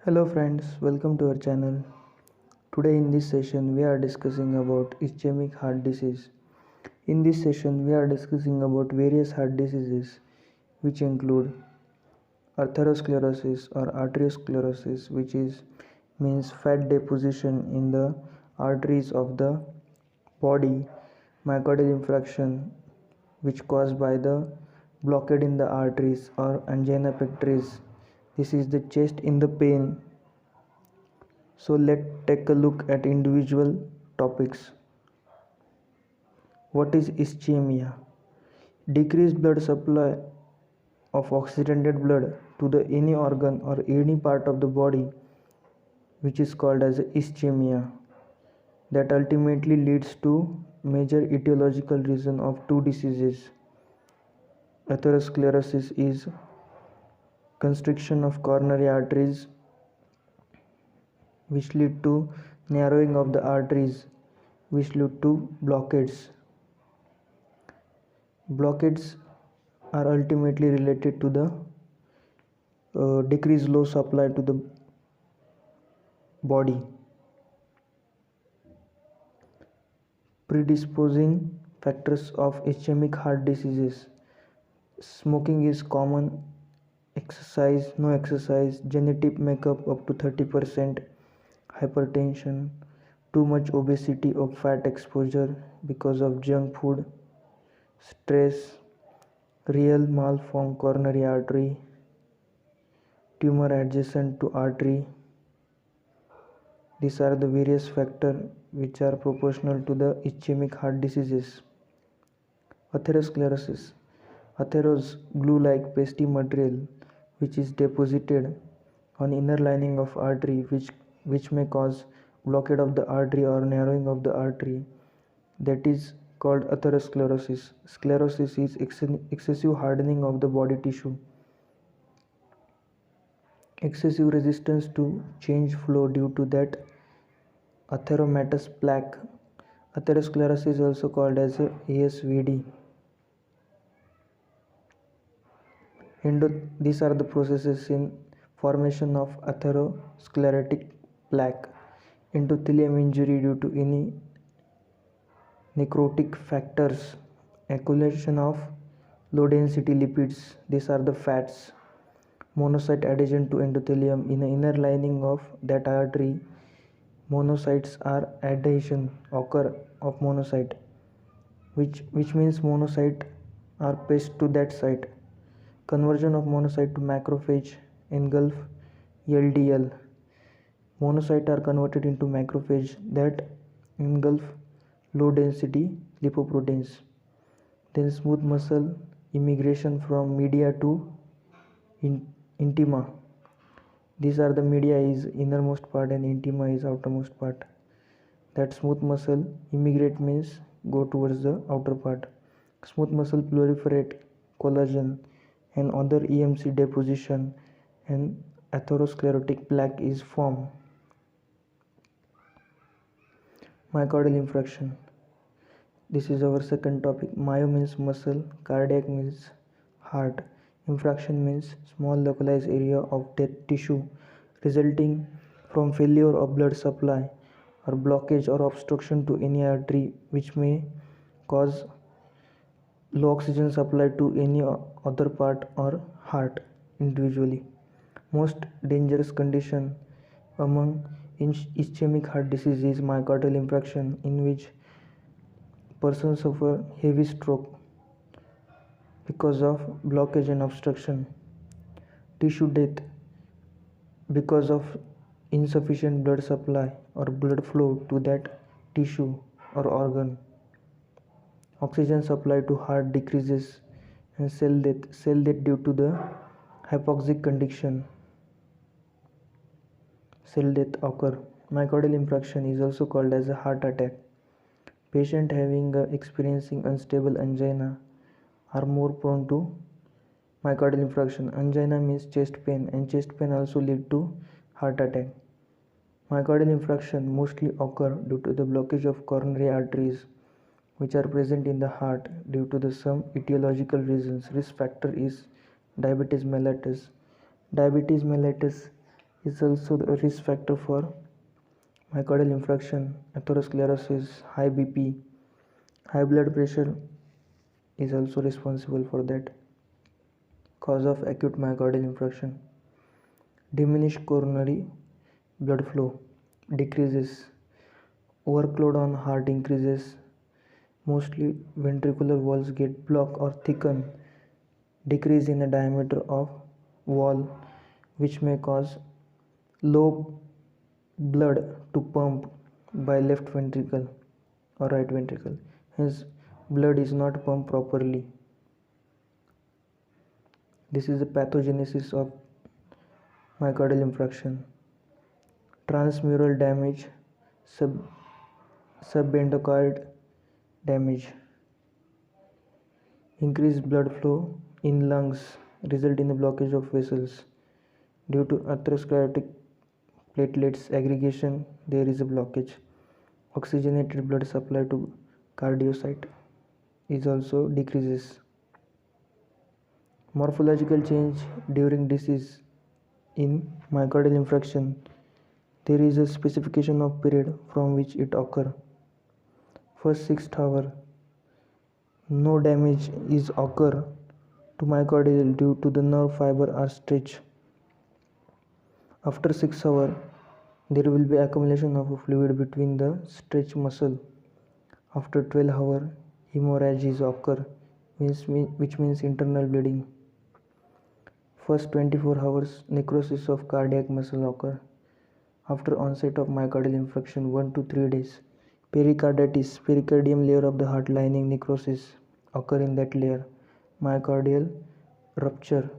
Hello friends, welcome to our channel. Today in this session we are discussing about ischemic heart disease. In this session we are discussing about various heart diseases which include atherosclerosis or arteriosclerosis, which means fat deposition in the arteries of the body, myocardial infarction which caused by the blockade in the arteries, or anginapectoris. This is the chest in the pain. So let's take a look at individual topics. What is ischemia? Decreased blood supply of oxygenated blood to the any organ or any part of the body, which is called as ischemia, that ultimately leads to major etiological reason of two diseases. Atherosclerosis is constriction of coronary arteries, which lead to narrowing of the arteries, which lead to blockades. Blockades are ultimately related to the decreased low supply to the body. Predisposing factors of ischemic heart diseases: smoking is common, exercise, no exercise, genetic makeup up to 30%, hypertension, too much obesity or fat exposure because of junk food, stress, real malformed coronary artery, tumor adjacent to artery. These are the various factors which are proportional to the ischemic heart diseases. Atherosclerosis. Atheros, glue-like pasty material which is deposited on inner lining of artery, which may cause blockade of the artery or narrowing of the artery. That is called atherosclerosis. Sclerosis is excessive hardening of the body tissue. Excessive resistance to change flow due to that atheromatous plaque. Atherosclerosis is also called as ASVD. These are the processes in formation of atherosclerotic plaque. Endothelium injury due to any necrotic factors. Accumulation of low density lipids. These are the fats. Monocyte adhesion to endothelium in the inner lining of that artery. Monocytes are adhesion occur of monocyte, which means monocyte are pasted to that site. Conversion of monocyte to macrophage engulf LDL. Monocytes are converted into macrophage that engulf low density lipoproteins. Then smooth muscle immigration from media to intima. These are the media is innermost part and intima is outermost part. That smooth muscle immigrate means go towards the outer part. Smooth muscle proliferate collagen and other EMC deposition, and atherosclerotic plaque is formed. Myocardial infarction. This is our second topic. Myo means muscle, cardiac means heart. Infarction means small localized area of dead tissue resulting from failure of blood supply or blockage or obstruction to any artery, which may cause low oxygen supply to any other part or heart individually. Most dangerous condition among ischemic heart disease is myocardial infarction, in which person suffer heavy stroke because of blockage and obstruction. Tissue death because of insufficient blood supply or blood flow to that tissue or organ. Oxygen supply to heart decreases, and cell death due to the hypoxic condition. Cell death occur. Myocardial infarction is also called as a heart attack. Patient having experiencing unstable angina are more prone to myocardial infarction. Angina means chest pain, and chest pain also lead to heart attack. Myocardial infarction mostly occur due to the blockage of coronary arteries, which are present in the heart due to some etiological reasons. Risk factor is diabetes mellitus. Diabetes mellitus is also the risk factor for myocardial infarction, atherosclerosis, high BP, high blood pressure is also responsible for that. Cause of acute myocardial infarction: diminished coronary blood flow decreases, workload on heart increases, mostly ventricular walls get blocked or thickened, decrease in the diameter of wall, which may cause low blood to pump by left ventricle or right ventricle, hence blood is not pumped properly. This is the pathogenesis of myocardial infarction. Transmural damage, subendocardial damage, increased blood flow in lungs result in the blockage of vessels. Due to atherosclerotic platelets aggregation, there is a blockage. Oxygenated blood supply to cardiocyte is also decreases. Morphological change during disease. In myocardial infarction, there is a specification of period from which it occurs. First 6 hours, no damage is occur to myocardial due to the nerve fiber are stretched. After 6 hours, there will be accumulation of fluid between the stretched muscle. After 12 hours, hemorrhages occur, which means internal bleeding. First 24 hours, necrosis of cardiac muscle occur. After onset of myocardial infarction, 1 to 3 days, pericarditis, pericardium layer of the heart lining necrosis occur in that layer. Myocardial rupture,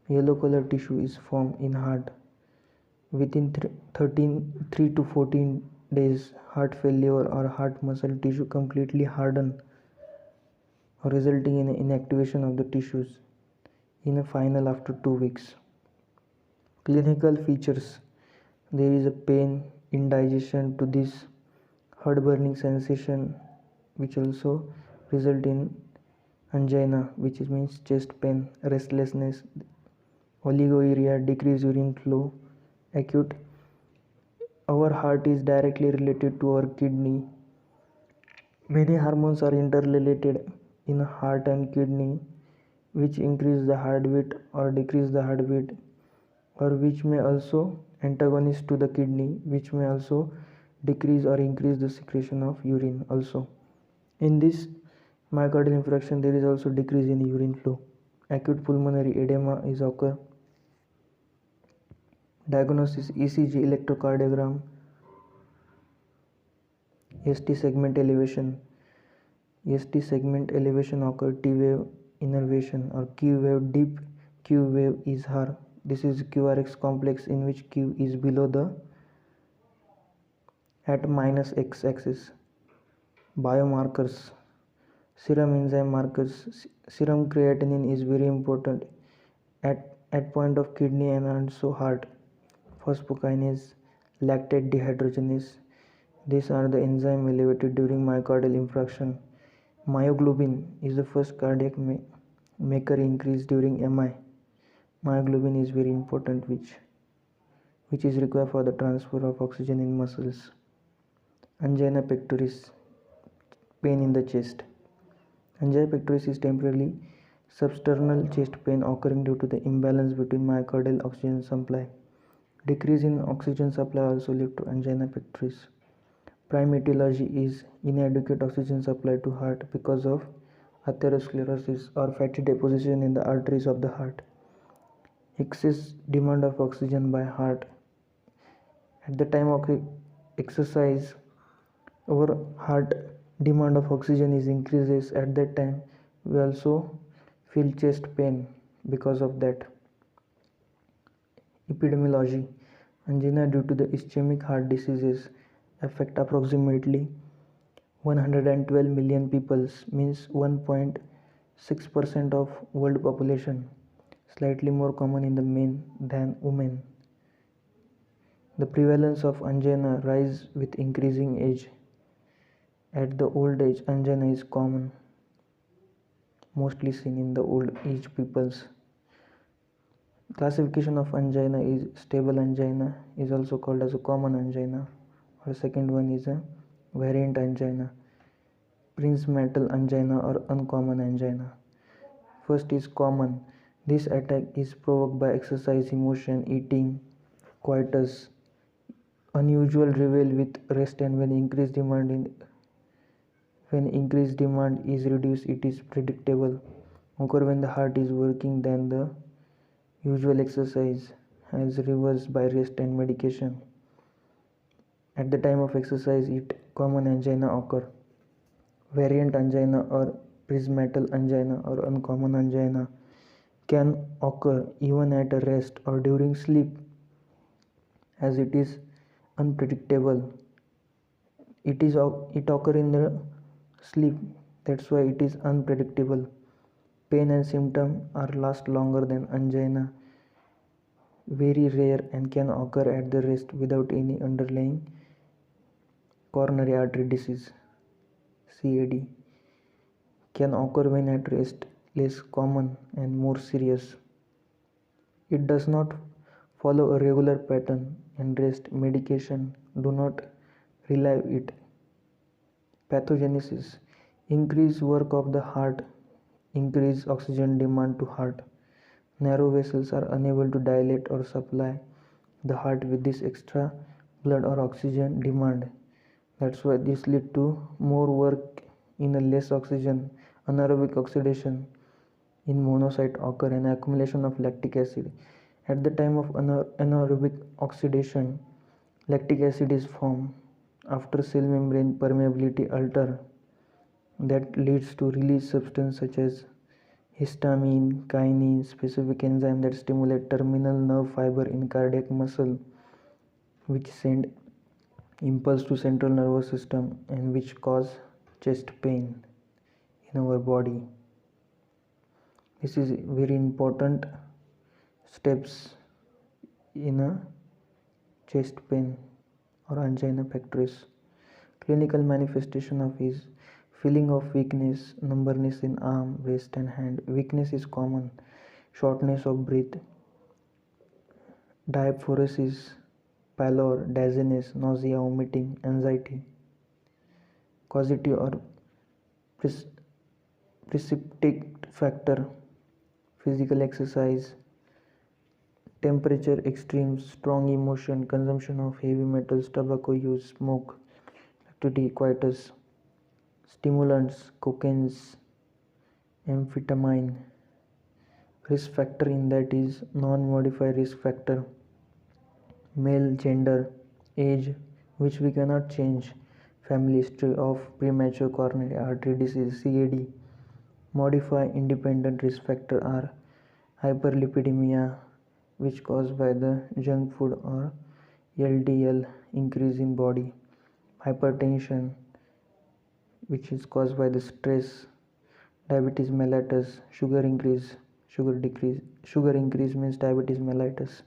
yellow color tissue is formed in heart. Within 3 to 14 days, heart failure or heart muscle tissue completely harden, resulting in inactivation of the tissues. In a final after 2 weeks. Clinical features: there is a pain, indigestion to this, heart burning sensation, which also result in angina, which means chest pain, restlessness, oliguria, decreased urine flow, acute. Our heart is directly related to our kidney. Many hormones are interrelated in heart and kidney, which increase the heartbeat or decrease the heartbeat, or which may also antagonist to the kidney, which may also decrease or increase the secretion of urine also. In this myocardial infarction, there is also decrease in urine flow. Acute pulmonary edema is occur. Diagnosis: ECG, electrocardiogram, ST segment elevation. ST segment elevation occur, T wave innervation or Q wave deep. Q wave is high. This is QRX complex in which Q is below the at minus X axis. Biomarkers: serum enzyme markers. Serum creatinine is very important at point of kidney and also heart. Phosphokinase, lactate dehydrogenase. These are the enzyme elevated during myocardial infarction. Myoglobin is the first cardiac maker increase during MI. Myoglobin is very important, which is required for the transfer of oxygen in muscles. Angina pectoris, pain in the chest. Angina pectoris is temporarily substernal chest pain occurring due to the imbalance between myocardial oxygen supply. Decrease in oxygen supply also lead to angina pectoris. Prime etiology is inadequate oxygen supply to heart because of atherosclerosis or fatty deposition in the arteries of the heart. Excess demand of oxygen by heart. At the time of exercise, our heart demand of oxygen is increases. At that time, we also feel chest pain because of that. Epidemiology: angina due to the ischemic heart diseases affect approximately 112 million people, means 1.6% of world population, slightly more common in the men than women. The prevalence of angina rise with increasing age. At the old age, angina is common, mostly seen in the old age peoples. Classification of angina is stable angina is also called as a common angina, or second one is a variant angina, prinzmetal angina or uncommon angina. First is common. This attack is provoked by exercise, emotion, eating, coitus, unusual reveal with rest, and when increased demand is reduced, it is predictable. Occur when the heart is working than the usual exercise, as reversed by rest and medication. At the time of exercise, it common angina occur. Variant angina or prismatal angina or uncommon angina can occur even at a rest or during sleep, as it is unpredictable. It occur in the sleep, that's why it is unpredictable. Pain and symptom are last longer than angina, very rare, and can occur at the rest without any underlying coronary artery disease. CAD can occur when at rest, less common and more serious. It does not follow a regular pattern, and rest medication do not relieve it. Pathogenesis: increased work of the heart, increased oxygen demand to heart. Narrow vessels are unable to dilate or supply the heart with this extra blood or oxygen demand. That's why this lead to more work in a less oxygen. Anaerobic oxidation in monocyte occur and accumulation of lactic acid. At the time of anaerobic oxidation, lactic acid is formed. After cell membrane permeability alter, that leads to release substance such as histamine, kinin, specific enzyme that stimulate terminal nerve fiber in cardiac muscle, which send impulse to central nervous system and which cause chest pain in our body. This is very important steps in a chest pain or angina pectoris. Clinical manifestation of is feeling of weakness, numbness in arm, wrist and hand. Weakness is common. Shortness of breath, diaphoresis, pallor, dizziness, nausea, vomiting, anxiety. Causative or precipitate factor: physical exercise, temperature extremes, strong emotion, consumption of heavy metals, tobacco use, smoke, activity, coitus. Stimulants: cocaine, amphetamine. Risk factor in that is non-modified risk factor: male, gender, age, which we cannot change, family history of premature coronary artery disease (CAD). Modify independent risk factor are hyperlipidemia, which caused by the junk food, or LDL, increase in body; hypertension, which is caused by the stress; diabetes mellitus, sugar increase, sugar decrease. Sugar increase means diabetes mellitus.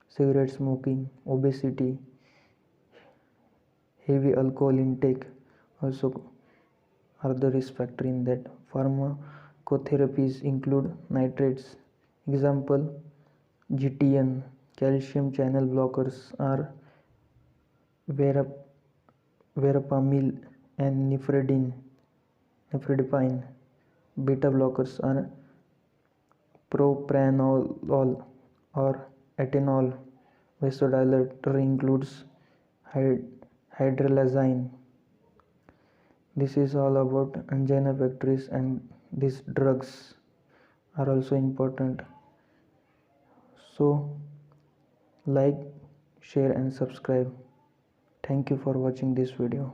Cigarette smoking, obesity, heavy alcohol intake also are the risk factor in that. Pharmacotherapies include nitrates. Example: GTN, calcium channel blockers are verapamil and nifedipine. Beta blockers are propranolol or ethanol. Vasodilator includes hydralazine. This is all about angina pectoris, and these drugs are also important. So like, share and subscribe. Thank you for watching this video.